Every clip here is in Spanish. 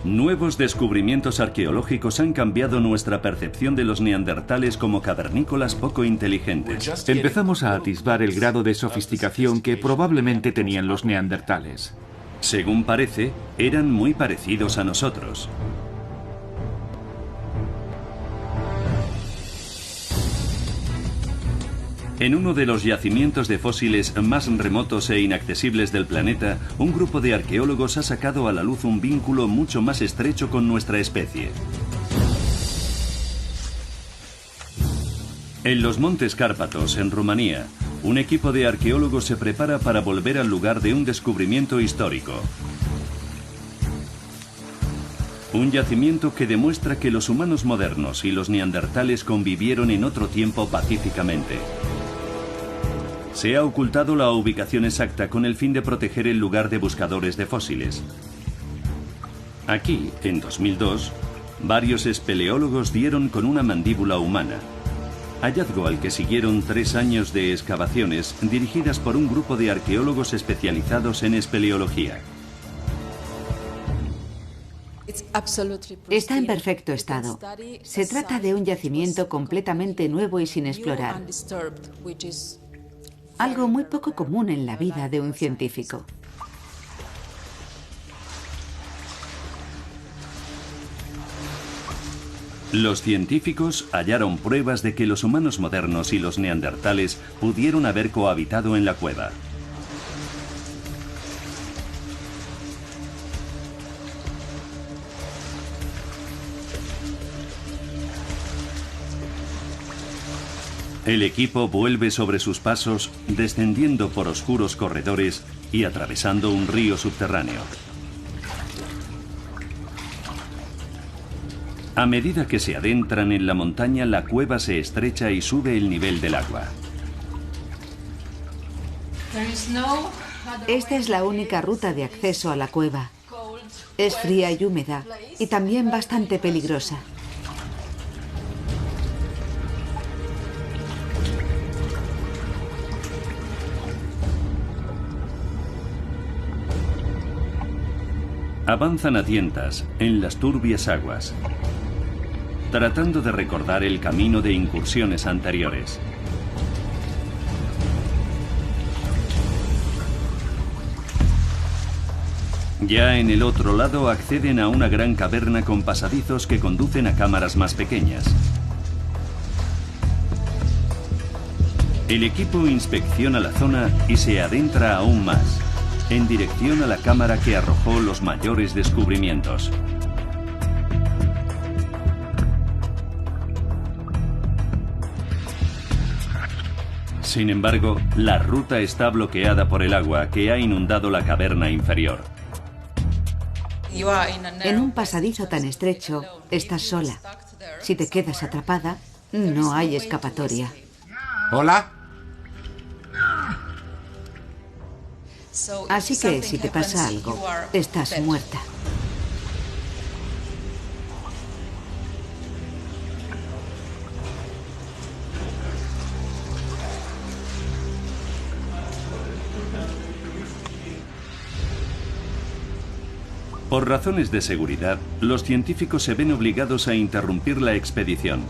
Nuevos descubrimientos arqueológicos han cambiado nuestra percepción de los neandertales como cavernícolas poco inteligentes. Empezamos a atisbar el grado de sofisticación que probablemente tenían los neandertales. Según parece, eran muy parecidos a nosotros. En uno de los yacimientos de fósiles más remotos e inaccesibles del planeta, un grupo de arqueólogos ha sacado a la luz un vínculo mucho más estrecho con nuestra especie. En los Montes Cárpatos, en Rumanía, un equipo de arqueólogos se prepara para volver al lugar de un descubrimiento histórico. Un yacimiento que demuestra que los humanos modernos y los neandertales convivieron en otro tiempo pacíficamente. Se ha ocultado la ubicación exacta con el fin de proteger el lugar de buscadores de fósiles. Aquí, en 2002, varios espeleólogos dieron con una mandíbula humana, hallazgo al que siguieron 3 años de excavaciones dirigidas por un grupo de arqueólogos especializados en espeleología. Está en perfecto estado. Se trata de un yacimiento completamente nuevo y sin explorar. Algo muy poco común en la vida de un científico. Los científicos hallaron pruebas de que los humanos modernos y los neandertales pudieron haber cohabitado en la cueva. El equipo vuelve sobre sus pasos, descendiendo por oscuros corredores y atravesando un río subterráneo. A medida que se adentran en la montaña, la cueva se estrecha y sube el nivel del agua. Esta es la única ruta de acceso a la cueva. Es fría y húmeda, y también bastante peligrosa. Avanzan a tientas en las turbias aguas, tratando de recordar el camino de incursiones anteriores. Ya en el otro lado acceden a una gran caverna con pasadizos que conducen a cámaras más pequeñas. El equipo inspecciona la zona y se adentra aún más, en dirección a la cámara que arrojó los mayores descubrimientos. Sin embargo, la ruta está bloqueada por el agua que ha inundado la caverna inferior. En un pasadizo tan estrecho, estás sola. Si te quedas atrapada, no hay escapatoria. ¿Hola? Así que si te pasa algo, estás muerta. Por razones de seguridad, los científicos se ven obligados a interrumpir la expedición.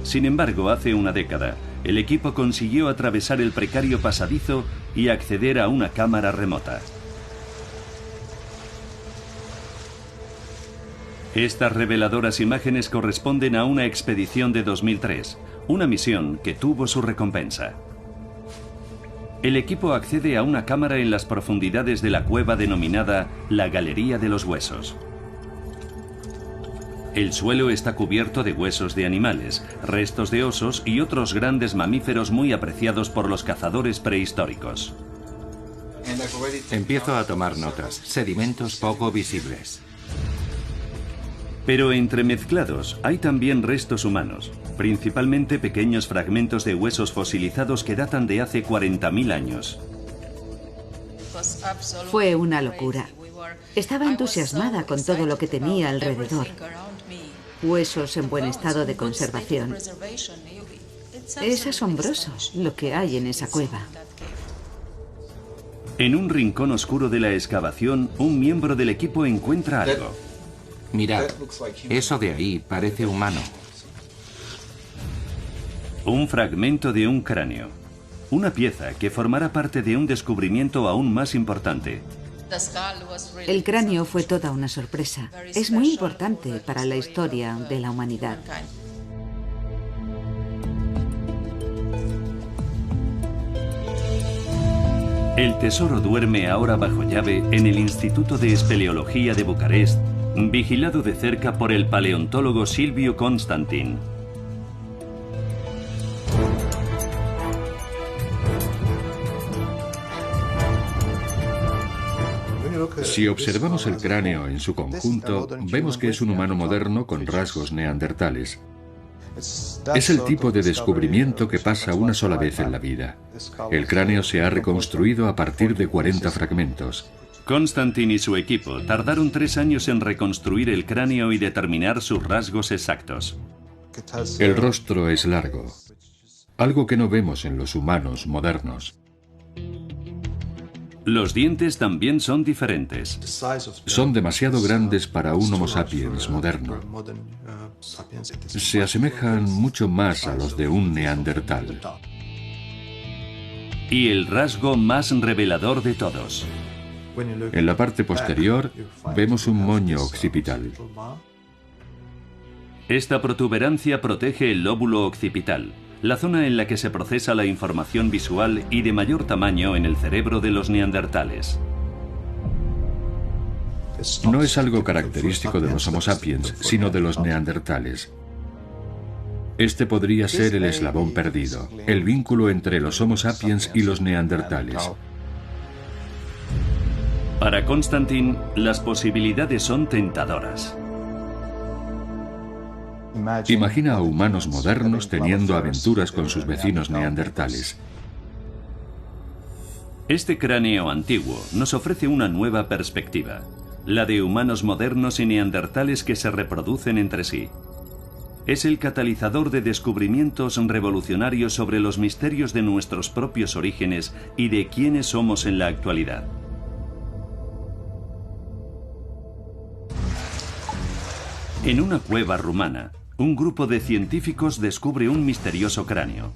Sin embargo, hace una década, el equipo consiguió atravesar el precario pasadizo y acceder a una cámara remota. Estas reveladoras imágenes corresponden a una expedición de 2003, una misión que tuvo su recompensa. El equipo accede a una cámara en las profundidades de la cueva denominada la Galería de los Huesos. El suelo está cubierto de huesos de animales, restos de osos y otros grandes mamíferos muy apreciados por los cazadores prehistóricos. Empiezo a tomar notas. Sedimentos poco visibles. Pero entremezclados hay también restos humanos, principalmente pequeños fragmentos de huesos fosilizados que datan de hace 40.000 años. Fue una locura. Estaba entusiasmada con todo lo que tenía alrededor. Huesos en buen estado de conservación. Es asombroso lo que hay en esa cueva. En un rincón oscuro de la excavación, un miembro del equipo encuentra algo. Mirad, eso de ahí parece humano. Un fragmento de un cráneo. Una pieza que formará parte de un descubrimiento aún más importante. El cráneo fue toda una sorpresa. Es muy importante para la historia de la humanidad. El tesoro duerme ahora bajo llave en el Instituto de Espeleología de Bucarest, vigilado de cerca por el paleontólogo Silviu Constantin. Si observamos el cráneo en su conjunto, vemos que es un humano moderno con rasgos neandertales. Es el tipo de descubrimiento que pasa una sola vez en la vida. El cráneo se ha reconstruido a partir de 40 fragmentos. Constantin y su equipo tardaron 3 años en reconstruir el cráneo y determinar sus rasgos exactos. El rostro es largo, algo que no vemos en los humanos modernos. Los dientes también son diferentes. Son demasiado grandes para un Homo sapiens moderno. Se asemejan mucho más a los de un neandertal. Y el rasgo más revelador de todos. En la parte posterior vemos un moño occipital. Esta protuberancia protege el lóbulo occipital, la zona en la que se procesa la información visual y de mayor tamaño en el cerebro de los neandertales. No es algo característico de los Homo sapiens, sino de los neandertales. Este podría ser el eslabón perdido, el vínculo entre los Homo sapiens y los neandertales. Para Constantin, las posibilidades son tentadoras. Imagina a humanos modernos teniendo aventuras con sus vecinos neandertales. Este cráneo antiguo nos ofrece una nueva perspectiva, la de humanos modernos y neandertales que se reproducen entre sí. Es el catalizador de descubrimientos revolucionarios sobre los misterios de nuestros propios orígenes y de quiénes somos en la actualidad. En una cueva rumana, un grupo de científicos descubre un misterioso cráneo,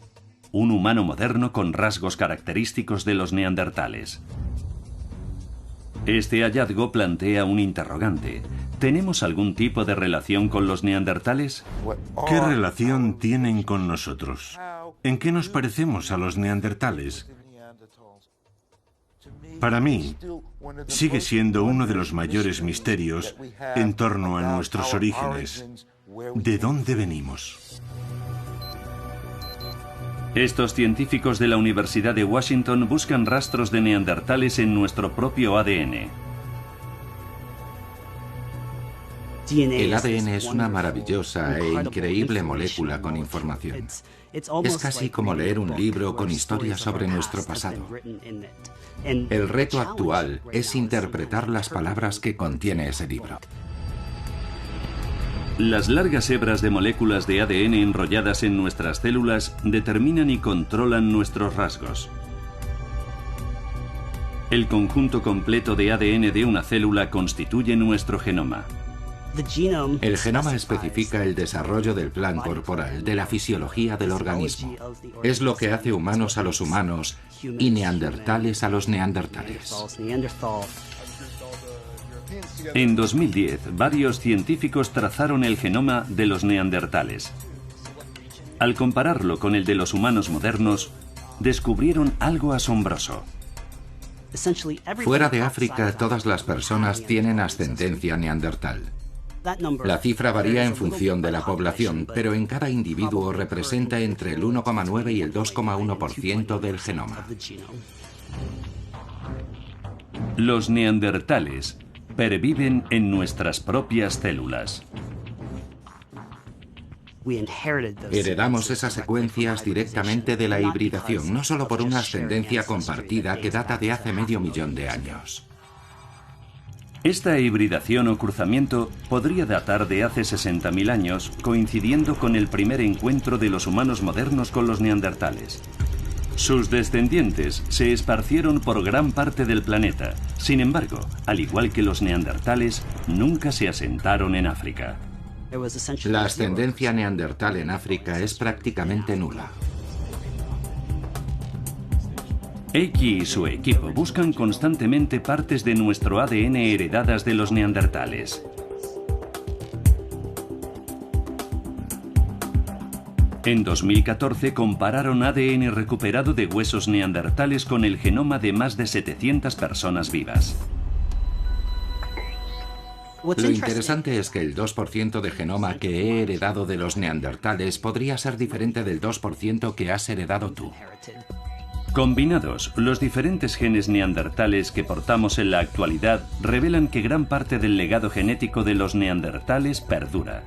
un humano moderno con rasgos característicos de los neandertales. Este hallazgo plantea un interrogante. ¿Tenemos algún tipo de relación con los neandertales? ¿Qué relación tienen con nosotros? ¿En qué nos parecemos a los neandertales? Para mí, sigue siendo uno de los mayores misterios en torno a nuestros orígenes. ¿De dónde venimos? Estos científicos de la Universidad de Washington buscan rastros de neandertales en nuestro propio ADN. El ADN es una maravillosa e increíble molécula con información. Es casi como leer un libro con historias sobre nuestro pasado. El reto actual es interpretar las palabras que contiene ese libro. Las largas hebras de moléculas de ADN enrolladas en nuestras células determinan y controlan nuestros rasgos. El conjunto completo de ADN de una célula constituye nuestro genoma. El genoma especifica el desarrollo del plan corporal, de la fisiología del organismo. Es lo que hace humanos a los humanos y neandertales a los neandertales. En 2010, varios científicos trazaron el genoma de los neandertales. Al compararlo con el de los humanos modernos, descubrieron algo asombroso. Fuera de África, todas las personas tienen ascendencia neandertal. La cifra varía en función de la población, pero en cada individuo representa entre el 1,9 y el 2,1% del genoma. Los neandertales perviven en nuestras propias células. Heredamos esas secuencias directamente de la hibridación, no solo por una ascendencia compartida que data de hace medio millón de años. Esta hibridación o cruzamiento podría datar de hace 60.000 años, coincidiendo con el primer encuentro de los humanos modernos con los neandertales. Sus descendientes se esparcieron por gran parte del planeta. Sin embargo, al igual que los neandertales, nunca se asentaron en África. La ascendencia neandertal en África es prácticamente nula. Eiki y su equipo buscan constantemente partes de nuestro ADN heredadas de los neandertales. En 2014 compararon ADN recuperado de huesos neandertales con el genoma de más de 700 personas vivas. Lo interesante es que el 2% de genoma que he heredado de los neandertales podría ser diferente del 2% que has heredado tú. Combinados, los diferentes genes neandertales que portamos en la actualidad revelan que gran parte del legado genético de los neandertales perdura.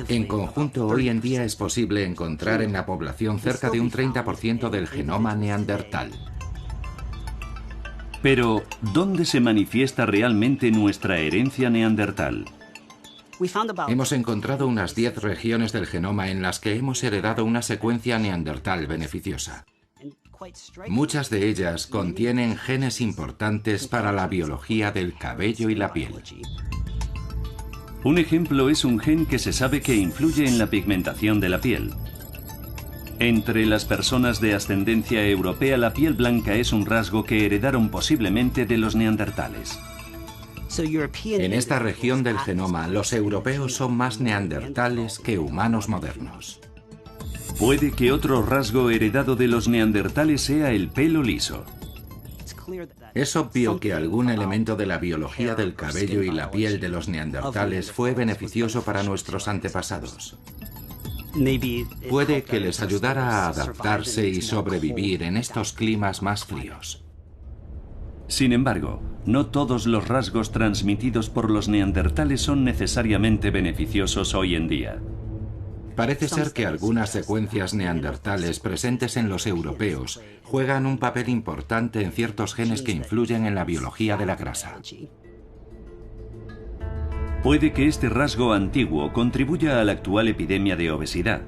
En conjunto, hoy en día es posible encontrar en la población cerca de un 30% del genoma neandertal. Pero, ¿dónde se manifiesta realmente nuestra herencia neandertal? Hemos encontrado unas 10 regiones del genoma en las que hemos heredado una secuencia neandertal beneficiosa. Muchas de ellas contienen genes importantes para la biología del cabello y la piel. Un ejemplo es un gen que se sabe que influye en la pigmentación de la piel. Entre las personas de ascendencia europea, la piel blanca es un rasgo que heredaron posiblemente de los neandertales. En esta región del genoma, los europeos son más neandertales que humanos modernos. Puede que otro rasgo heredado de los neandertales sea el pelo liso. Es obvio que algún elemento de la biología del cabello y la piel de los neandertales fue beneficioso para nuestros antepasados. Puede que les ayudara a adaptarse y sobrevivir en estos climas más fríos. Sin embargo, no todos los rasgos transmitidos por los neandertales son necesariamente beneficiosos hoy en día. Parece ser que algunas secuencias neandertales presentes en los europeos juegan un papel importante en ciertos genes que influyen en la biología de la grasa. Puede que este rasgo antiguo contribuya a la actual epidemia de obesidad.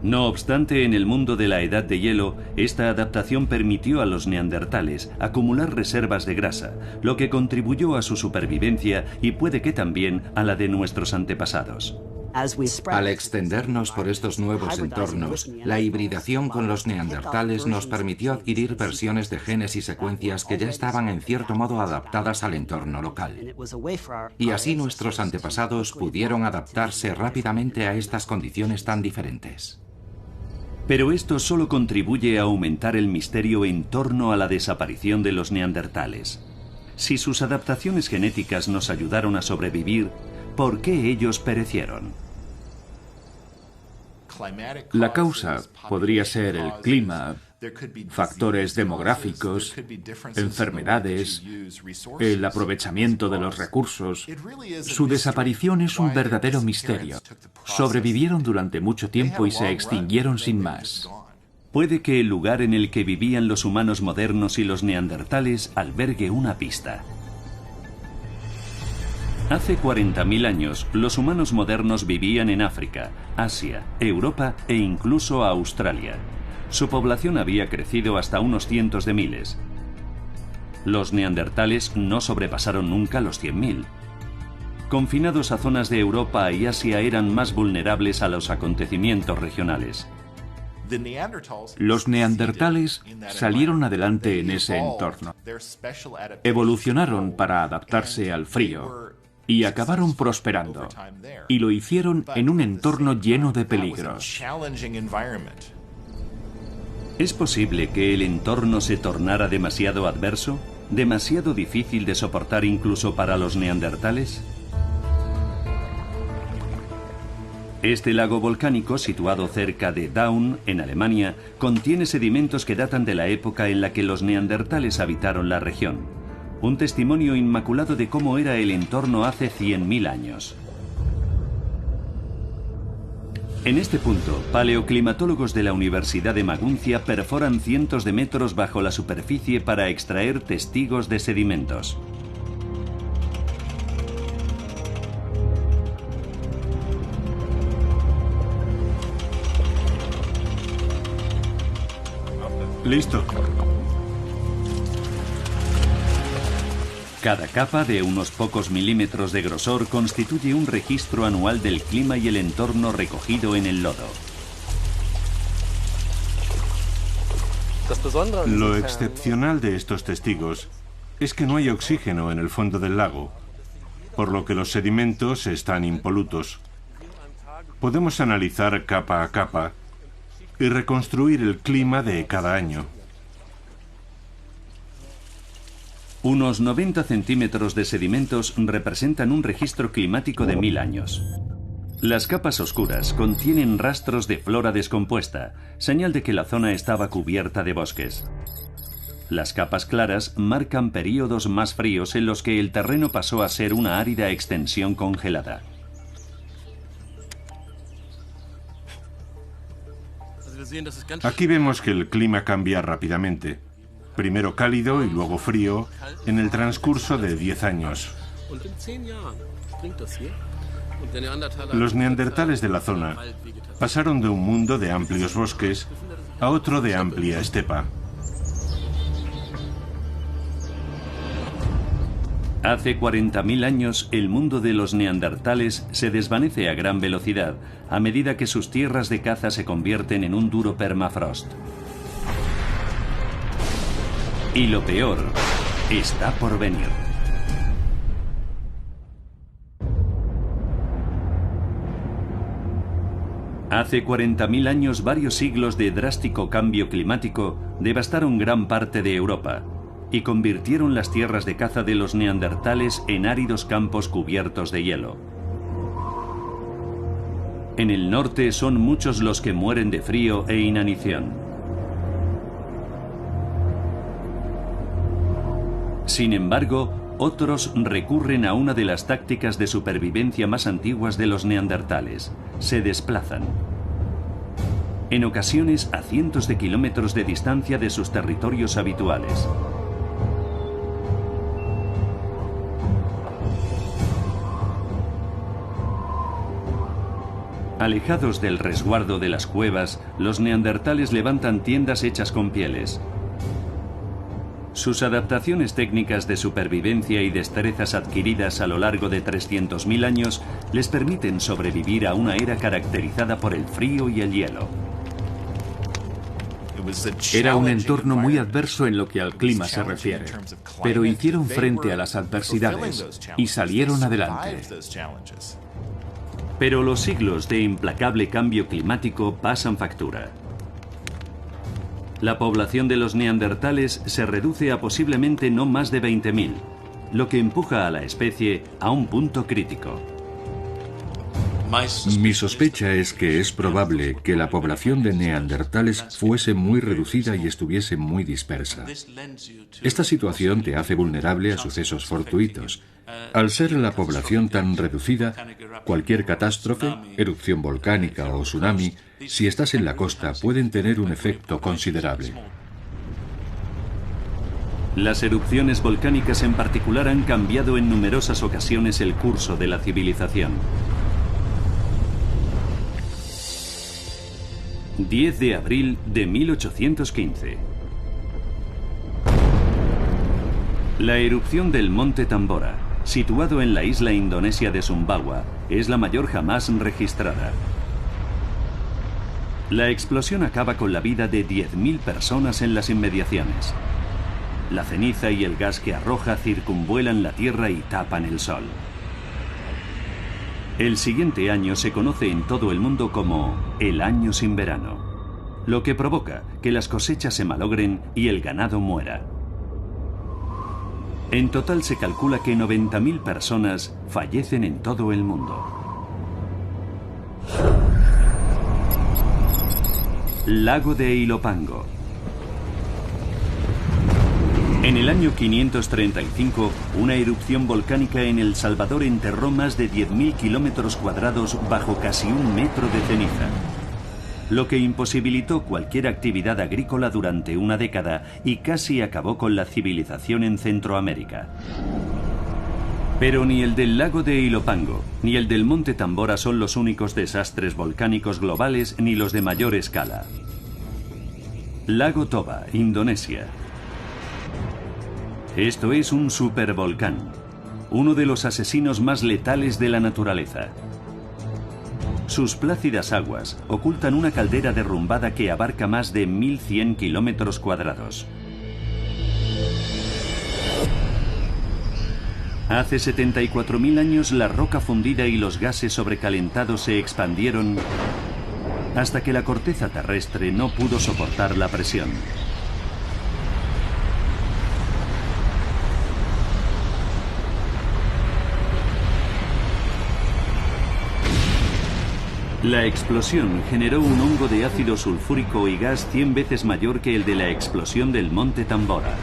No obstante, en el mundo de la edad de hielo, esta adaptación permitió a los neandertales acumular reservas de grasa, lo que contribuyó a su supervivencia y puede que también a la de nuestros antepasados. Al extendernos por estos nuevos entornos, la hibridación con los neandertales nos permitió adquirir versiones de genes y secuencias que ya estaban en cierto modo adaptadas al entorno local. Y así nuestros antepasados pudieron adaptarse rápidamente a estas condiciones tan diferentes. Pero esto solo contribuye a aumentar el misterio en torno a la desaparición de los neandertales. Si sus adaptaciones genéticas nos ayudaron a sobrevivir, ¿por qué ellos perecieron? La causa podría ser el clima, factores demográficos, enfermedades, el aprovechamiento de los recursos. Su desaparición es un verdadero misterio. Sobrevivieron durante mucho tiempo y se extinguieron sin más. Puede que el lugar en el que vivían los humanos modernos y los neandertales albergue una pista. Hace 40.000 años, los humanos modernos vivían en África, Asia, Europa e incluso Australia. Su población había crecido hasta unos cientos de miles. Los neandertales no sobrepasaron nunca los 100.000. Confinados a zonas de Europa y Asia, eran más vulnerables a los acontecimientos regionales. Los neandertales salieron adelante en ese entorno. Evolucionaron para adaptarse al frío y acabaron prosperando. Y lo hicieron en un entorno lleno de peligros. ¿Es posible que el entorno se tornara demasiado adverso? ¿Demasiado difícil de soportar incluso para los neandertales? Este lago volcánico, situado cerca de Daun, en Alemania, contiene sedimentos que datan de la época en la que los neandertales habitaron la región. Un testimonio inmaculado de cómo era el entorno hace 100.000 años. En este punto, paleoclimatólogos de la Universidad de Maguncia perforan cientos de metros bajo la superficie para extraer testigos de sedimentos. Listo. Cada capa de unos pocos milímetros de grosor constituye un registro anual del clima y el entorno recogido en el lodo. Lo excepcional de estos testigos es que no hay oxígeno en el fondo del lago, por lo que los sedimentos están impolutos. Podemos analizar capa a capa y reconstruir el clima de cada año. Unos 90 centímetros de sedimentos representan un registro climático de 1000 años. Las capas oscuras contienen rastros de flora descompuesta, señal de que la zona estaba cubierta de bosques. Las capas claras marcan períodos más fríos en los que el terreno pasó a ser una árida extensión congelada. Aquí vemos que el clima cambia rápidamente. Primero cálido y luego frío en el transcurso de 10 años. Los neandertales de la zona pasaron de un mundo de amplios bosques a otro de amplia estepa. Hace 40.000 años, el mundo de los neandertales se desvanece a gran velocidad a medida que sus tierras de caza se convierten en un duro permafrost. Y lo peor está por venir. Hace 40.000 años, varios siglos de drástico cambio climático devastaron gran parte de Europa y convirtieron las tierras de caza de los neandertales en áridos campos cubiertos de hielo. En el norte son muchos los que mueren de frío e inanición. Sin embargo, otros recurren a una de las tácticas de supervivencia más antiguas de los neandertales: se desplazan. En ocasiones a cientos de kilómetros de distancia de sus territorios habituales. Alejados del resguardo de las cuevas, los neandertales levantan tiendas hechas con pieles. Sus adaptaciones técnicas de supervivencia y destrezas adquiridas a lo largo de 300.000 años les permiten sobrevivir a una era caracterizada por el frío y el hielo. Era un entorno muy adverso en lo que al clima se refiere, pero hicieron frente a las adversidades y salieron adelante. Pero los siglos de implacable cambio climático pasan factura. La población de los neandertales se reduce a posiblemente no más de 20.000, lo que empuja a la especie a un punto crítico. Mi sospecha es que es probable que la población de neandertales fuese muy reducida y estuviese muy dispersa. Esta situación te hace vulnerable a sucesos fortuitos. Al ser la población tan reducida, cualquier catástrofe, erupción volcánica o tsunami, si estás en la costa, pueden tener un efecto considerable. Las erupciones volcánicas en particular han cambiado en numerosas ocasiones el curso de la civilización. 10 de abril de 1815. La erupción del monte Tambora, situado en la isla indonesia de Sumbawa, es la mayor jamás registrada. La explosión acaba con la vida de 10.000 personas en las inmediaciones. La ceniza y el gas que arroja circunvuelan la tierra y tapan el sol. El siguiente año se conoce en todo el mundo como el año sin verano, lo que provoca que las cosechas se malogren y el ganado muera. En total se calcula que 90.000 personas fallecen en todo el mundo. Lago de Ilopango. En el año 535, una erupción volcánica en El Salvador enterró más de 10.000 kilómetros cuadrados bajo casi 1 metro de ceniza, lo que imposibilitó cualquier actividad agrícola durante una década y casi acabó con la civilización en Centroamérica. Pero ni el del lago de Ilopango, ni el del monte Tambora son los únicos desastres volcánicos globales ni los de mayor escala. Lago Toba, Indonesia. Esto es un supervolcán, uno de los asesinos más letales de la naturaleza. Sus plácidas aguas ocultan una caldera derrumbada que abarca más de 1.100 kilómetros cuadrados. Hace 74.000 años la roca fundida y los gases sobrecalentados se expandieron hasta que la corteza terrestre no pudo soportar la presión. La explosión generó un hongo de ácido sulfúrico y gas 100 veces mayor que el de la explosión del monte Tambora.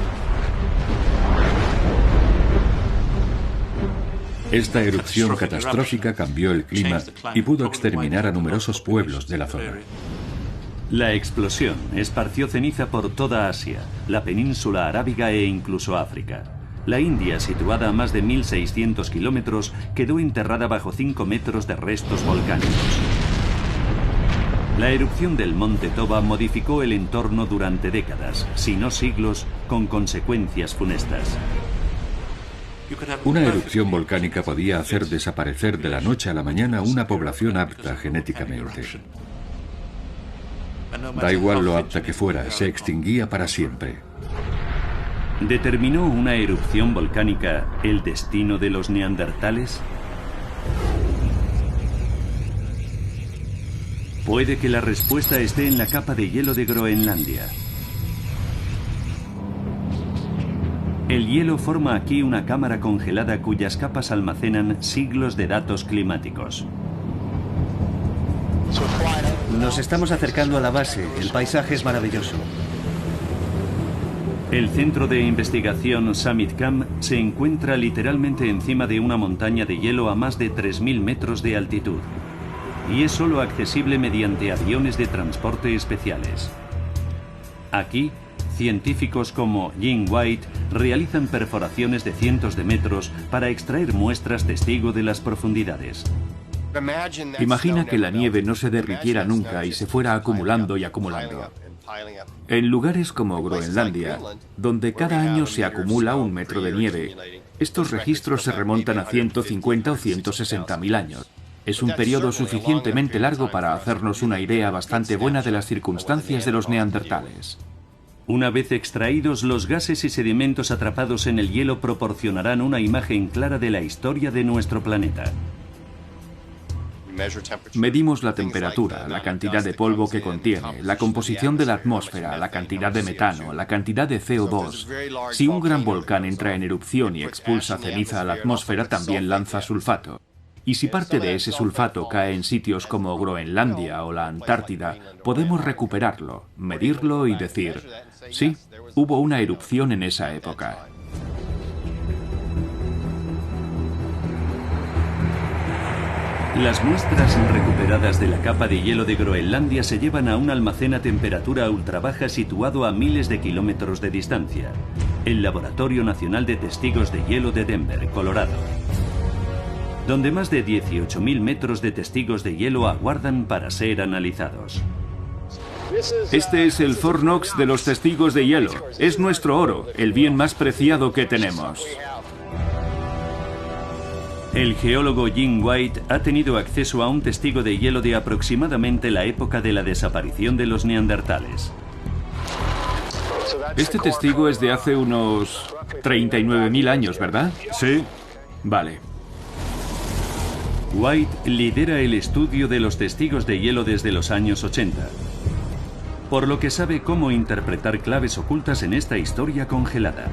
Esta erupción catastrófica cambió el clima y pudo exterminar a numerosos pueblos de la zona. La explosión esparció ceniza por toda Asia, la península arábiga e incluso África. La India, situada a más de 1.600 kilómetros, quedó enterrada bajo 5 metros de restos volcánicos. La erupción del monte Toba modificó el entorno durante décadas, si no siglos, con consecuencias funestas. Una erupción volcánica podía hacer desaparecer de la noche a la mañana una población apta genéticamente. Da igual lo apta que fuera, se extinguía para siempre. ¿Determinó una erupción volcánica el destino de los neandertales? Puede que la respuesta esté en la capa de hielo de Groenlandia. El hielo forma aquí una cámara congelada cuyas capas almacenan siglos de datos climáticos. Nos estamos acercando a la base. El paisaje es maravilloso. El centro de investigación Summit Camp se encuentra literalmente encima de una montaña de hielo a más de 3.000 metros de altitud y es solo accesible mediante aviones de transporte especiales. Aquí, científicos como Jim White realizan perforaciones de cientos de metros para extraer muestras testigo de las profundidades. Imagina que la nieve no se derritiera nunca y se fuera acumulando y acumulando. En lugares como Groenlandia, donde cada año se acumula 1 metro de nieve, estos registros se remontan a 150 o 160.000 años. Es un periodo suficientemente largo para hacernos una idea bastante buena de las circunstancias de los neandertales. Una vez extraídos, los gases y sedimentos atrapados en el hielo proporcionarán una imagen clara de la historia de nuestro planeta. Medimos la temperatura, la cantidad de polvo que contiene, la composición de la atmósfera, la cantidad de metano, la cantidad de CO2. Si un gran volcán entra en erupción y expulsa ceniza a la atmósfera, también lanza sulfato. Y si parte de ese sulfato cae en sitios como Groenlandia o la Antártida, podemos recuperarlo, medirlo y decir, sí, hubo una erupción en esa época. Las muestras recuperadas de la capa de hielo de Groenlandia se llevan a un almacén a temperatura ultra baja situado a miles de kilómetros de distancia, el Laboratorio Nacional de Testigos de Hielo de Denver, Colorado, donde más de 18.000 metros de testigos de hielo aguardan para ser analizados. Este es el Fort Knox de los testigos de hielo. Es nuestro oro, el bien más preciado que tenemos. El geólogo Jim White ha tenido acceso a un testigo de hielo de aproximadamente la época de la desaparición de los neandertales. Este testigo es de hace unos 39.000 años, ¿verdad? Sí. Vale. White lidera el estudio de los testigos de hielo desde los años 80, por lo que sabe cómo interpretar claves ocultas en esta historia congelada.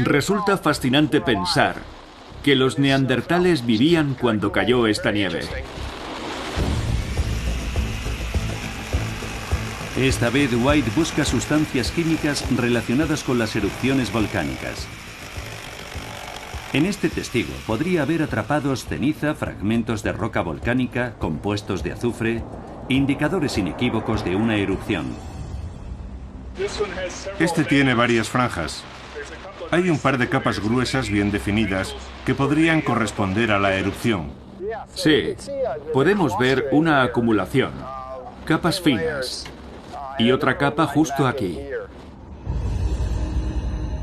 Resulta fascinante pensar que los neandertales vivían cuando cayó esta nieve. Esta vez White busca sustancias químicas relacionadas con las erupciones volcánicas. En este testigo podría haber atrapados ceniza, fragmentos de roca volcánica, compuestos de azufre, indicadores inequívocos de una erupción. Este tiene varias franjas. Hay un par de capas gruesas bien definidas que podrían corresponder a la erupción. Sí, podemos ver una acumulación, capas finas. y otra capa justo aquí.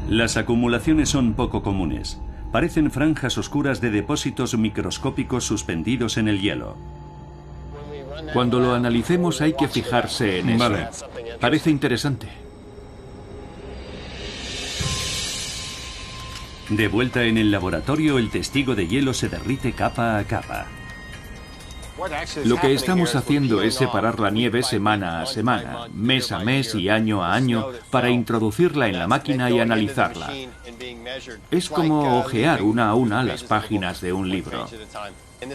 Las acumulaciones son poco comunes. Parecen franjas oscuras de depósitos microscópicos suspendidos en el hielo. Cuando lo analicemos hay que fijarse en eso. Vale. Parece interesante. De vuelta en el laboratorio, el testigo de hielo se derrite capa a capa. Lo que estamos haciendo es separar la nieve semana a semana, mes a mes y año a año para introducirla en la máquina y analizarla. Es como hojear una a una las páginas de un libro.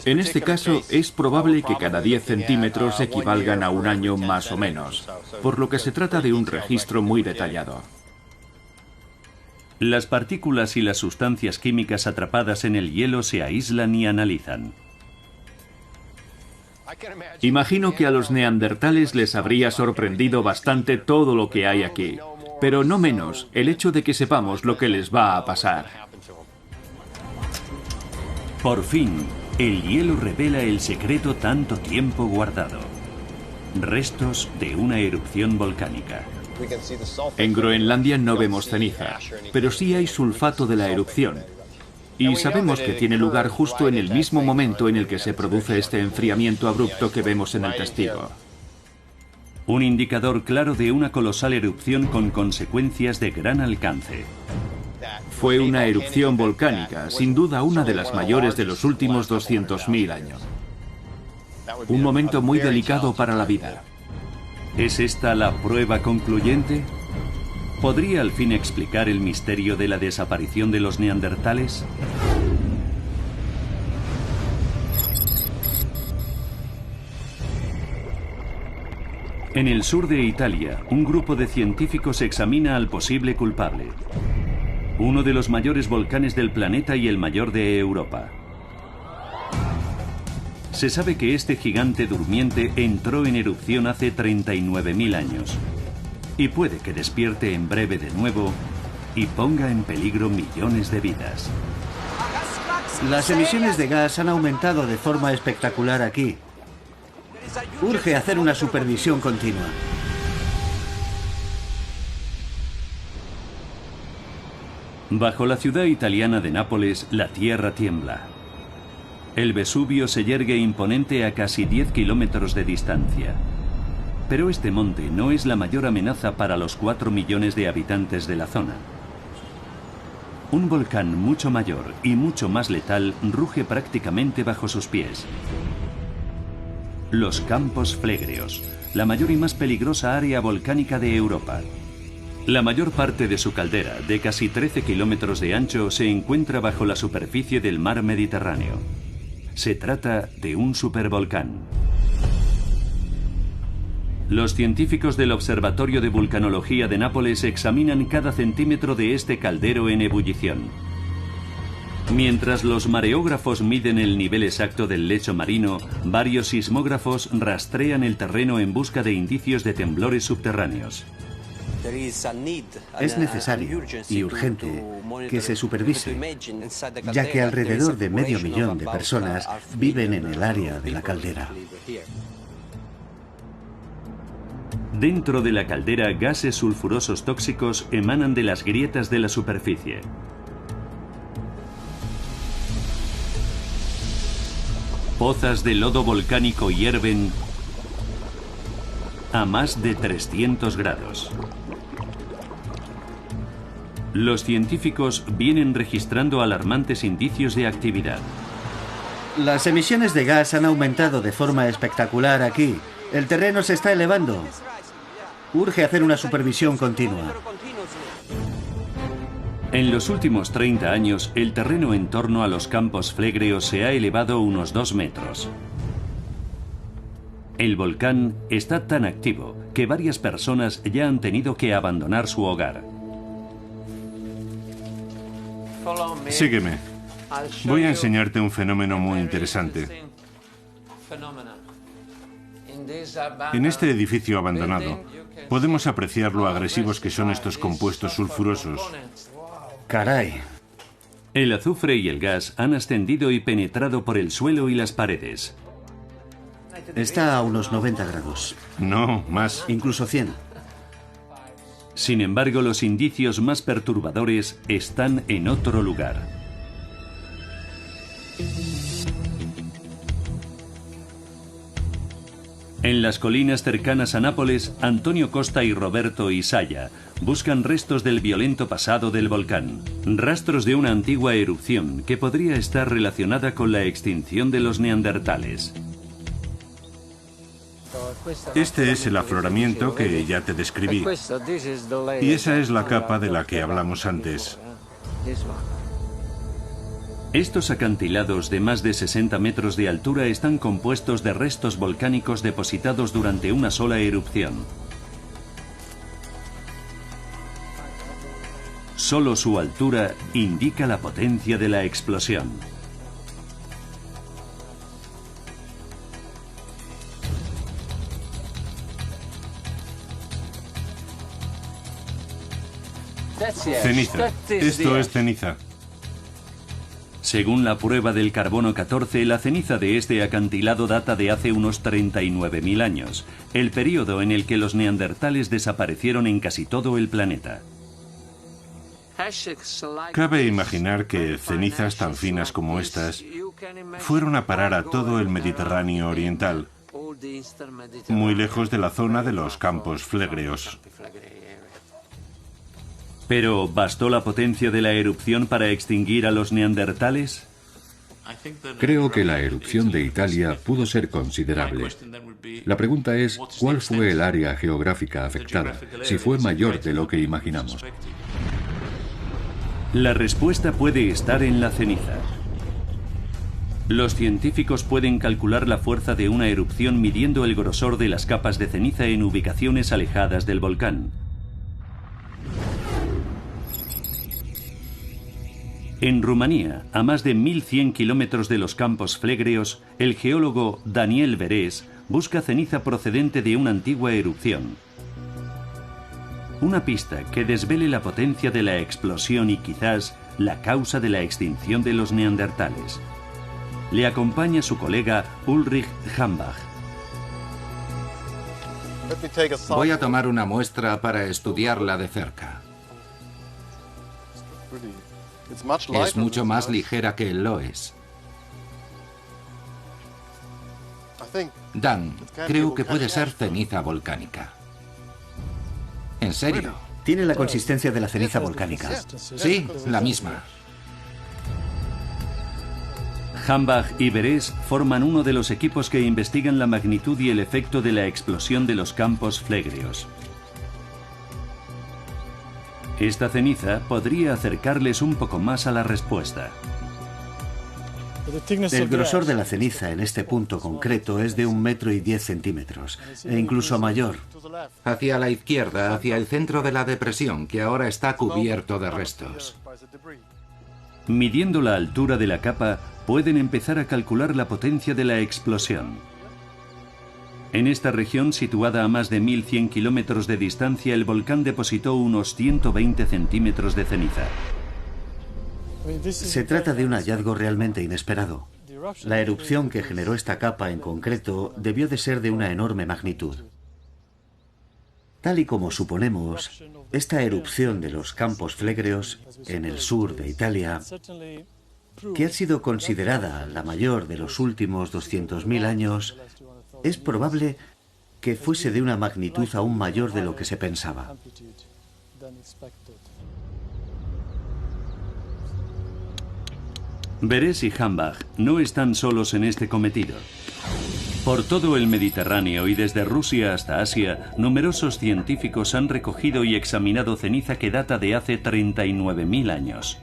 En este caso, es probable que cada 10 centímetros equivalgan a un año más o menos, por lo que se trata de un registro muy detallado. Las partículas y las sustancias químicas atrapadas en el hielo se aíslan y analizan. Imagino que a los neandertales les habría sorprendido bastante todo lo que hay aquí, pero no menos el hecho de que sepamos lo que les va a pasar. Por fin, el hielo revela el secreto tanto tiempo guardado. Restos de una erupción volcánica. En Groenlandia no vemos ceniza, pero sí hay sulfato de la erupción. Y sabemos que tiene lugar justo en el mismo momento en el que se produce este enfriamiento abrupto que vemos en el testigo. Un indicador claro de una colosal erupción con consecuencias de gran alcance. Fue una erupción volcánica, sin duda una de las mayores de los últimos 200.000 años. Un momento muy delicado para la vida. ¿Es esta la prueba concluyente? ¿Podría al fin explicar el misterio de la desaparición de los neandertales? En el sur de Italia, un grupo de científicos examina al posible culpable. Uno de los mayores volcanes del planeta y el mayor de Europa. Se sabe que este gigante durmiente entró en erupción hace 39.000 años. Y puede que despierte en breve de nuevo y ponga en peligro millones de vidas. Las emisiones de gas han aumentado de forma espectacular aquí. Urge hacer una supervisión continua. Bajo la ciudad italiana de Nápoles, la tierra tiembla. El Vesubio se yergue imponente a casi 10 kilómetros de distancia. Pero este monte no es la mayor amenaza para los 4 millones de habitantes de la zona. Un volcán mucho mayor y mucho más letal ruge prácticamente bajo sus pies. Los Campos Flegreos, la mayor y más peligrosa área volcánica de Europa. La mayor parte de su caldera, de casi 13 kilómetros de ancho, se encuentra bajo la superficie del mar Mediterráneo. Se trata de un supervolcán. Los científicos del Observatorio de Vulcanología de Nápoles examinan cada centímetro de este caldero en ebullición. Mientras los mareógrafos miden el nivel exacto del lecho marino, varios sismógrafos rastrean el terreno en busca de indicios de temblores subterráneos. Es necesario y urgente que se supervise, ya que alrededor de 500.000 de personas viven en el área de la caldera. Dentro de la caldera, gases sulfurosos tóxicos emanan de las grietas de la superficie. Pozas de lodo volcánico hierven a más de 300 grados. Los científicos vienen registrando alarmantes indicios de actividad. Las emisiones de gas han aumentado de forma espectacular aquí. El terreno se está elevando. Urge hacer una supervisión continua. En los últimos 30 años, el terreno en torno a los Campos Flegreos se ha elevado unos 2 metros. El volcán está tan activo que varias personas ya han tenido que abandonar su hogar. Sígueme. Voy a enseñarte un fenómeno muy interesante. En este edificio abandonado, podemos apreciar lo agresivos que son estos compuestos sulfurosos. Caray. El azufre y el gas han ascendido y penetrado por el suelo y las paredes. Está a unos 90 grados. No, más. Incluso 100. Sin embargo, los indicios más perturbadores están en otro lugar. En las colinas cercanas a Nápoles, Antonio Costa y Roberto Isaya buscan restos del violento pasado del volcán, rastros de una antigua erupción que podría estar relacionada con la extinción de los neandertales. Este es el afloramiento que ya te describí. Y esa es la capa de la que hablamos antes. Estos acantilados de más de 60 metros de altura están compuestos de restos volcánicos depositados durante una sola erupción. Solo su altura indica la potencia de la explosión. Ceniza. Esto es ceniza. Según la prueba del carbono 14, la ceniza de este acantilado data de hace unos 39.000 años, el período en el que los neandertales desaparecieron en casi todo el planeta. Cabe imaginar que cenizas tan finas como estas fueron a parar a todo el Mediterráneo oriental, muy lejos de la zona de los campos flegreos. ¿Pero bastó la potencia de la erupción para extinguir a los neandertales? Creo que la erupción de Italia pudo ser considerable. La pregunta es, ¿cuál fue el área geográfica afectada? Si fue mayor de lo que imaginamos. La respuesta puede estar en la ceniza. Los científicos pueden calcular la fuerza de una erupción midiendo el grosor de las capas de ceniza en ubicaciones alejadas del volcán. En Rumanía, a más de 1.100 kilómetros de los campos flegreos, el geólogo Daniel Verés busca ceniza procedente de una antigua erupción. Una pista que desvele la potencia de la explosión y quizás la causa de la extinción de los neandertales. Le acompaña su colega Ulrich Hambach. Voy a tomar una muestra para estudiarla de cerca. Es mucho más ligera que el Loess. Dan, creo que puede ser ceniza volcánica. ¿En serio? Tiene la consistencia de la ceniza volcánica. Sí, la misma. Hambach y Verés forman uno de los equipos que investigan la magnitud y el efecto de la explosión de los campos flegreos. Esta ceniza podría acercarles un poco más a la respuesta. El grosor de la ceniza en este punto concreto es de 1,10 metros, e incluso mayor. Hacia la izquierda, hacia el centro de la depresión, que ahora está cubierto de restos. Midiendo la altura de la capa, pueden empezar a calcular la potencia de la explosión. En esta región, situada a más de 1.100 kilómetros de distancia, el volcán depositó unos 120 centímetros de ceniza. Se trata de un hallazgo realmente inesperado. La erupción que generó esta capa en concreto debió de ser de una enorme magnitud. Tal y como suponemos, esta erupción de los campos flegreos en el sur de Italia, que ha sido considerada la mayor de los últimos 200.000 años, es probable que fuese de una magnitud aún mayor de lo que se pensaba. Verés y Hambach no están solos en este cometido. Por todo el Mediterráneo y desde Rusia hasta Asia, numerosos científicos han recogido y examinado ceniza que data de hace 39.000 años.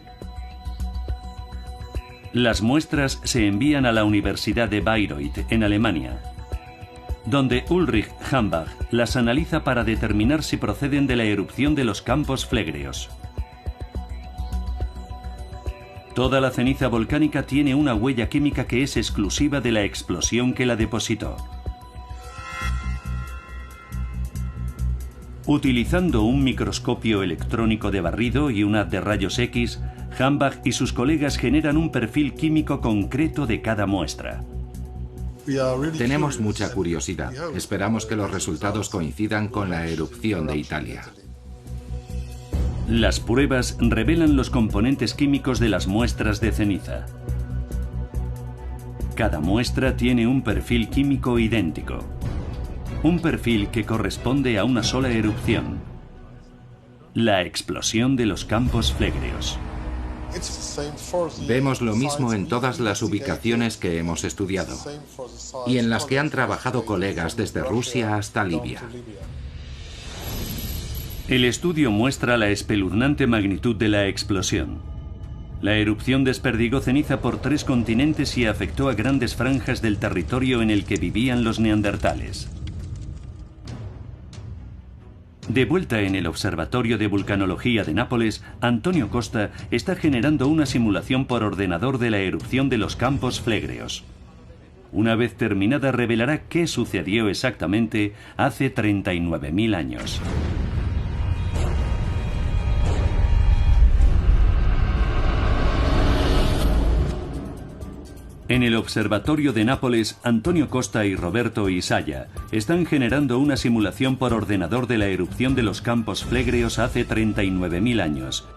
Las muestras se envían a la Universidad de Bayreuth, en Alemania, donde Ulrich Hambach las analiza para determinar si proceden de la erupción de los campos flegreos. Toda la ceniza volcánica tiene una huella química que es exclusiva de la explosión que la depositó. Utilizando un microscopio electrónico de barrido y un haz de rayos X, Hambach y sus colegas generan un perfil químico concreto de cada muestra. Tenemos mucha curiosidad. Esperamos que los resultados coincidan con la erupción de Italia. Las pruebas revelan los componentes químicos de las muestras de ceniza. Cada muestra tiene un perfil químico idéntico. Un perfil que corresponde a una sola erupción: la explosión de los campos flegreos. Vemos lo mismo en todas las ubicaciones que hemos estudiado y en las que han trabajado colegas desde Rusia hasta Libia. El estudio muestra la espeluznante magnitud de la explosión. La erupción desperdigó ceniza por 3 continentes y afectó a grandes franjas del territorio en el que vivían los neandertales. De vuelta en el Observatorio de Vulcanología de Nápoles, Antonio Costa está generando una simulación por ordenador de la erupción de los campos flegreos. Una vez terminada, revelará qué sucedió exactamente hace 39.000 años. En el Observatorio de Nápoles, Antonio Costa y Roberto Isaya están generando una simulación por ordenador de la erupción de los campos flegreos hace 39.000 años.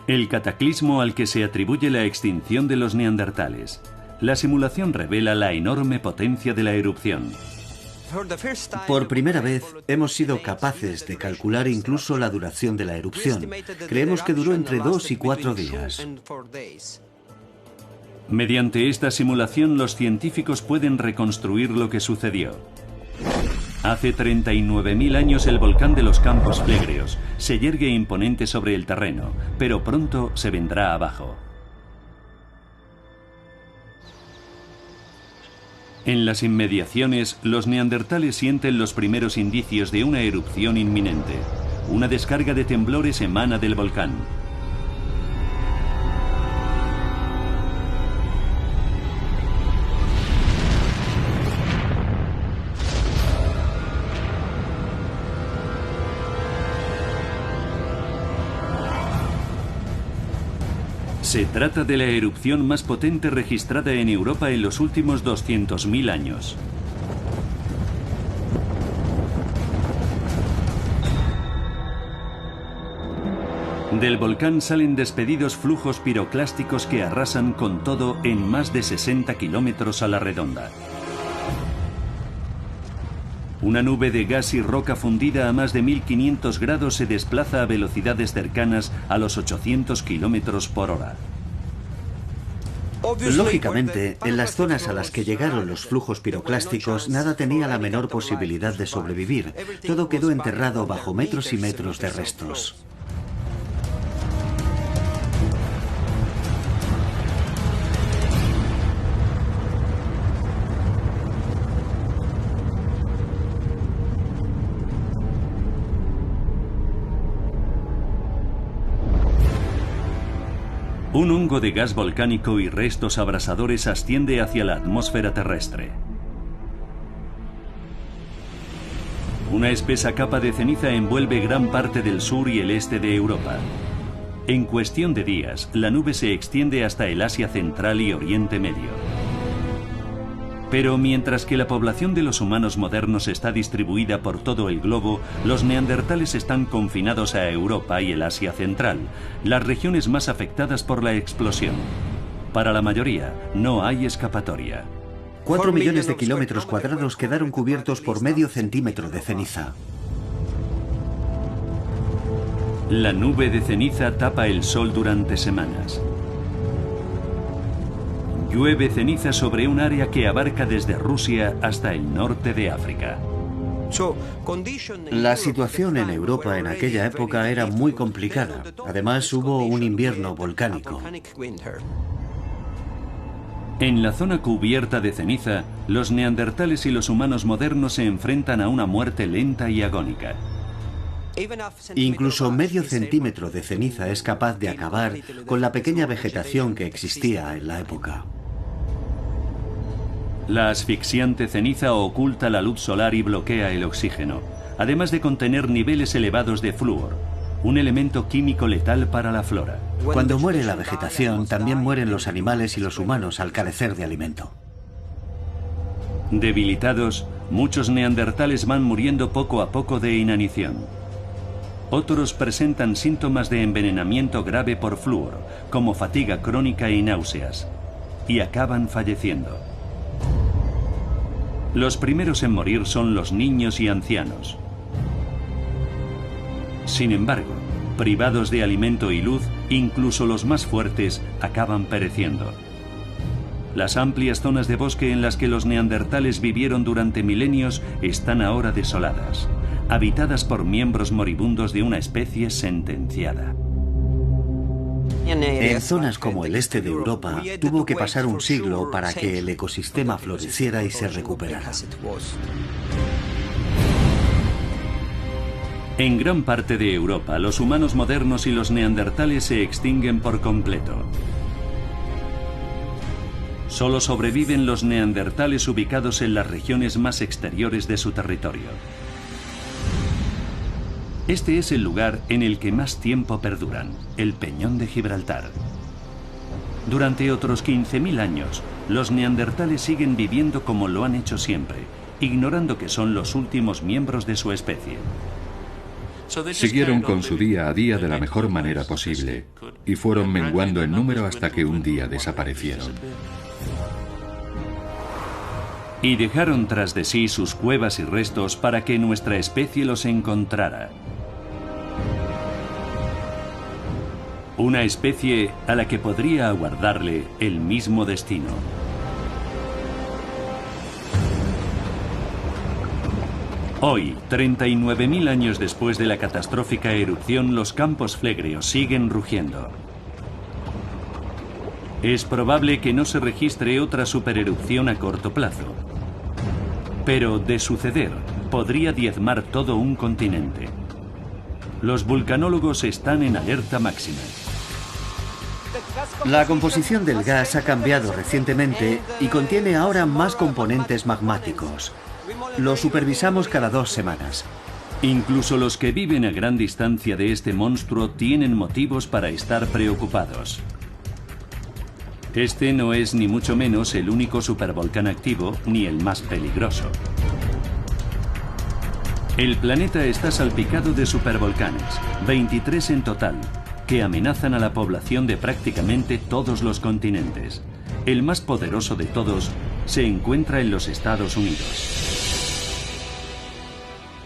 El cataclismo al que se atribuye la extinción de los neandertales. La simulación revela la enorme potencia de la erupción. Por primera vez hemos sido capaces de calcular incluso la duración de la erupción. Creemos que duró entre 2 y 4 días. Mediante esta simulación, los científicos pueden reconstruir lo que sucedió. Hace 39.000 años el volcán de los campos flegreos se yergue imponente sobre el terreno, pero pronto se vendrá abajo. En las inmediaciones, los neandertales sienten los primeros indicios de una erupción inminente. Una descarga de temblores emana del volcán. Se trata de la erupción más potente registrada en Europa en los últimos 200.000 años. Del volcán salen despedidos flujos piroclásticos que arrasan con todo en más de 60 kilómetros a la redonda. Una nube de gas y roca fundida a más de 1500 grados se desplaza a velocidades cercanas a los 800 kilómetros por hora. Lógicamente, en las zonas a las que llegaron los flujos piroclásticos, nada tenía la menor posibilidad de sobrevivir. Todo quedó enterrado bajo metros y metros de restos. Un hongo de gas volcánico y restos abrasadores asciende hacia la atmósfera terrestre. Una espesa capa de ceniza envuelve gran parte del sur y el este de Europa. En cuestión de días, la nube se extiende hasta el Asia Central y Oriente Medio. Pero mientras que la población de los humanos modernos está distribuida por todo el globo, los neandertales están confinados a Europa y el Asia Central, las regiones más afectadas por la explosión. Para la mayoría, no hay escapatoria. 4 millones de kilómetros cuadrados quedaron cubiertos por medio centímetro de ceniza. La nube de ceniza tapa el sol durante semanas. Llueve ceniza sobre un área que abarca desde Rusia hasta el norte de África. La situación en Europa en aquella época era muy complicada. Además, hubo un invierno volcánico. En la zona cubierta de ceniza, los neandertales y los humanos modernos se enfrentan a una muerte lenta y agónica. Incluso medio centímetro de ceniza es capaz de acabar con la pequeña vegetación que existía en la época. La asfixiante ceniza oculta la luz solar y bloquea el oxígeno, además de contener niveles elevados de flúor, un elemento químico letal para la flora. Cuando muere la vegetación, también mueren los animales y los humanos al carecer de alimento. Debilitados, muchos neandertales van muriendo poco a poco de inanición. Otros presentan síntomas de envenenamiento grave por flúor, como fatiga crónica y náuseas, y acaban falleciendo. Los primeros en morir son los niños y ancianos. Sin embargo, privados de alimento y luz, incluso los más fuertes acaban pereciendo. Las amplias zonas de bosque en las que los neandertales vivieron durante milenios están ahora desoladas, habitadas por miembros moribundos de una especie sentenciada. En zonas como el este de Europa, tuvo que pasar un siglo para que el ecosistema floreciera y se recuperara. En gran parte de Europa, los humanos modernos y los neandertales se extinguen por completo. Solo sobreviven los neandertales ubicados en las regiones más exteriores de su territorio. Este es el lugar en el que más tiempo perduran, el Peñón de Gibraltar. Durante otros 15.000 años, los neandertales siguen viviendo como lo han hecho siempre, ignorando que son los últimos miembros de su especie. Siguieron con su día a día de la mejor manera posible y fueron menguando en número hasta que un día desaparecieron. Y dejaron tras de sí sus cuevas y restos para que nuestra especie los encontrara. Una especie a la que podría aguardarle el mismo destino. Hoy, 39.000 años después de la catastrófica erupción, los campos flegreos siguen rugiendo. Es probable que no se registre otra supererupción a corto plazo. Pero, de suceder, podría diezmar todo un continente. Los vulcanólogos están en alerta máxima. La composición del gas ha cambiado recientemente y contiene ahora más componentes magmáticos. Lo supervisamos cada 2 semanas. Incluso los que viven a gran distancia de este monstruo tienen motivos para estar preocupados. Este no es ni mucho menos el único supervolcán activo ni el más peligroso. El planeta está salpicado de supervolcanes, 23 en total, que amenazan a la población de prácticamente todos los continentes. El más poderoso de todos se encuentra en los Estados Unidos.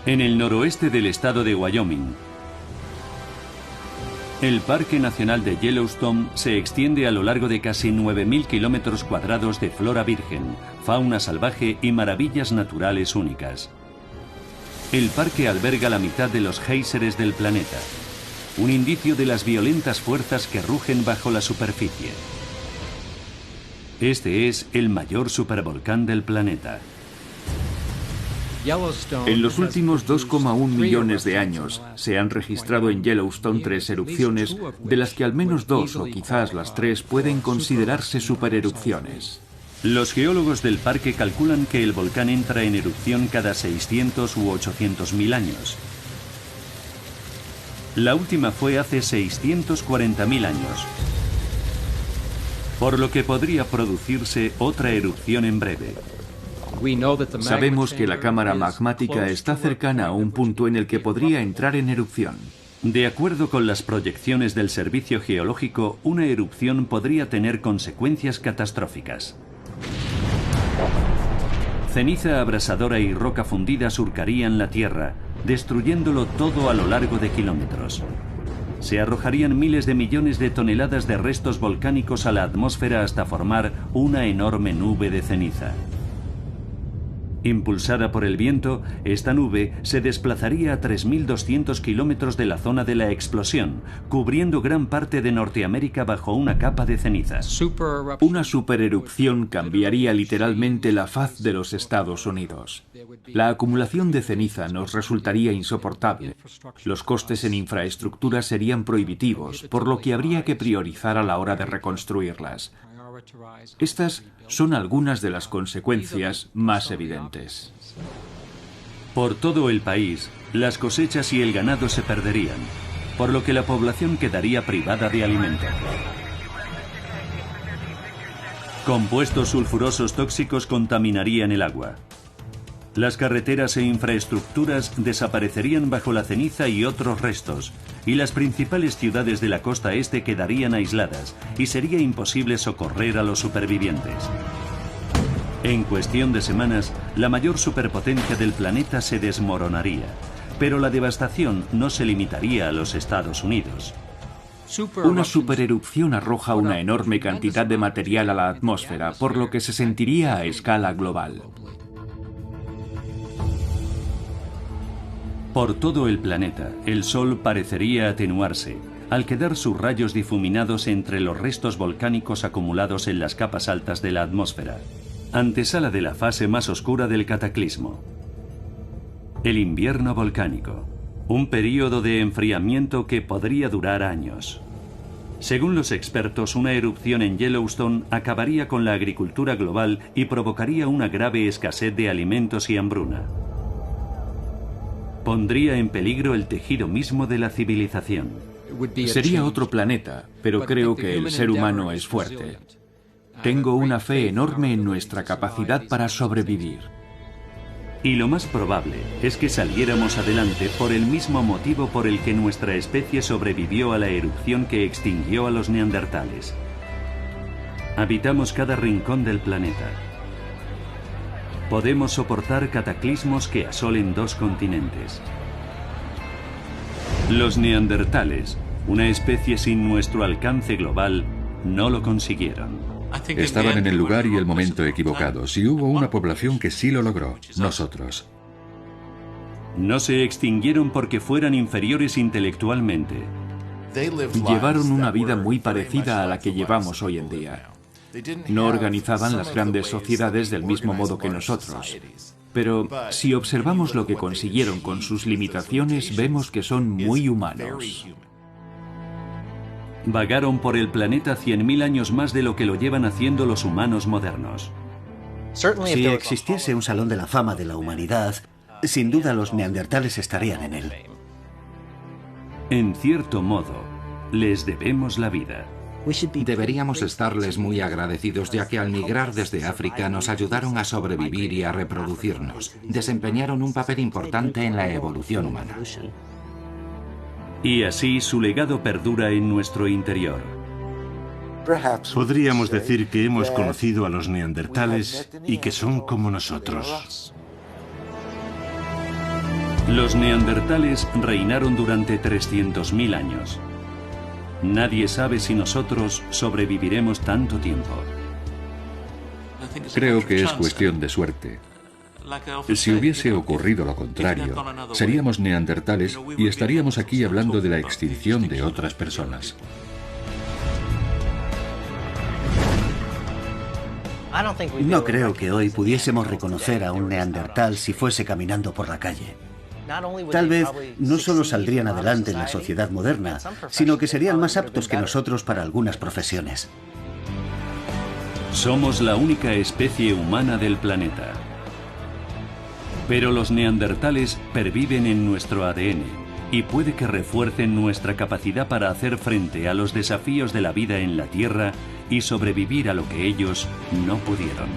En el noroeste del estado de Wyoming, el Parque Nacional de Yellowstone se extiende a lo largo de casi 9.000 kilómetros cuadrados de flora virgen, fauna salvaje y maravillas naturales únicas. El parque alberga la mitad de los géiseres del planeta, un indicio de las violentas fuerzas que rugen bajo la superficie. Este es el mayor supervolcán del planeta. En los últimos 2,1 millones de años se han registrado en Yellowstone 3 erupciones, de las que al menos 2 o quizás las 3 pueden considerarse supererupciones. Los geólogos del parque calculan que el volcán entra en erupción cada 600 u 800.000 años. La última fue hace 640.000 años, por lo que podría producirse otra erupción en breve. Sabemos que la cámara magmática está cercana a un punto en el que podría entrar en erupción. De acuerdo con las proyecciones del Servicio Geológico, una erupción podría tener consecuencias catastróficas. Ceniza abrasadora y roca fundida surcarían la Tierra, destruyéndolo todo a lo largo de kilómetros. Se arrojarían miles de millones de toneladas de restos volcánicos a la atmósfera hasta formar una enorme nube de ceniza. Impulsada por el viento, esta nube se desplazaría a 3.200 kilómetros de la zona de la explosión, cubriendo gran parte de Norteamérica bajo una capa de cenizas. Una supererupción cambiaría literalmente la faz de los Estados Unidos. La acumulación de ceniza nos resultaría insoportable. Los costes en infraestructura serían prohibitivos, por lo que habría que priorizar a la hora de reconstruirlas. Estas son algunas de las consecuencias más evidentes. Por todo el país, las cosechas y el ganado se perderían, por lo que la población quedaría privada de alimento. Compuestos sulfurosos tóxicos contaminarían el agua. Las carreteras e infraestructuras desaparecerían bajo la ceniza y otros restos, y las principales ciudades de la costa este quedarían aisladas, y sería imposible socorrer a los supervivientes. En cuestión de semanas, la mayor superpotencia del planeta se desmoronaría, pero la devastación no se limitaría a los Estados Unidos. Una supererupción arroja una enorme cantidad de material a la atmósfera, por lo que se sentiría a escala global. Por todo el planeta, el Sol parecería atenuarse, al quedar sus rayos difuminados entre los restos volcánicos acumulados en las capas altas de la atmósfera, antesala de la fase más oscura del cataclismo. El invierno volcánico, un período de enfriamiento que podría durar años. Según los expertos, una erupción en Yellowstone acabaría con la agricultura global y provocaría una grave escasez de alimentos y hambruna. Pondría en peligro el tejido mismo de la civilización. Sería otro planeta, pero creo que el ser humano es fuerte. Tengo una fe enorme en nuestra capacidad para sobrevivir. Y lo más probable es que saliéramos adelante por el mismo motivo por el que nuestra especie sobrevivió a la erupción que extinguió a los neandertales. Habitamos cada rincón del planeta. Podemos soportar cataclismos que asolen 2 continentes. Los neandertales, una especie sin nuestro alcance global, no lo consiguieron. Estaban en el lugar y el momento equivocados, y hubo una población que sí lo logró, nosotros. No se extinguieron porque fueran inferiores intelectualmente. Llevaron una vida muy parecida a la que llevamos hoy en día. No organizaban las grandes sociedades del mismo modo que nosotros. Pero si observamos lo que consiguieron con sus limitaciones, vemos que son muy humanos. Vagaron por el planeta 100.000 años más de lo que lo llevan haciendo los humanos modernos. Si existiese un salón de la fama de la humanidad, sin duda los neandertales estarían en él. En cierto modo, les debemos la vida. Deberíamos estarles muy agradecidos, ya que al migrar desde África nos ayudaron a sobrevivir y a reproducirnos. Desempeñaron un papel importante en la evolución humana. Y así su legado perdura en nuestro interior. Podríamos decir que hemos conocido a los neandertales y que son como nosotros. Los neandertales reinaron durante 300.000 años. Nadie sabe si nosotros sobreviviremos tanto tiempo. Creo que es cuestión de suerte. Si hubiese ocurrido lo contrario, seríamos neandertales y estaríamos aquí hablando de la extinción de otras personas. No creo que hoy pudiésemos reconocer a un neandertal si fuese caminando por la calle. Tal vez no solo saldrían adelante en la sociedad moderna, sino que serían más aptos que nosotros para algunas profesiones. Somos la única especie humana del planeta. Pero los neandertales perviven en nuestro ADN y puede que refuercen nuestra capacidad para hacer frente a los desafíos de la vida en la Tierra y sobrevivir a lo que ellos no pudieron.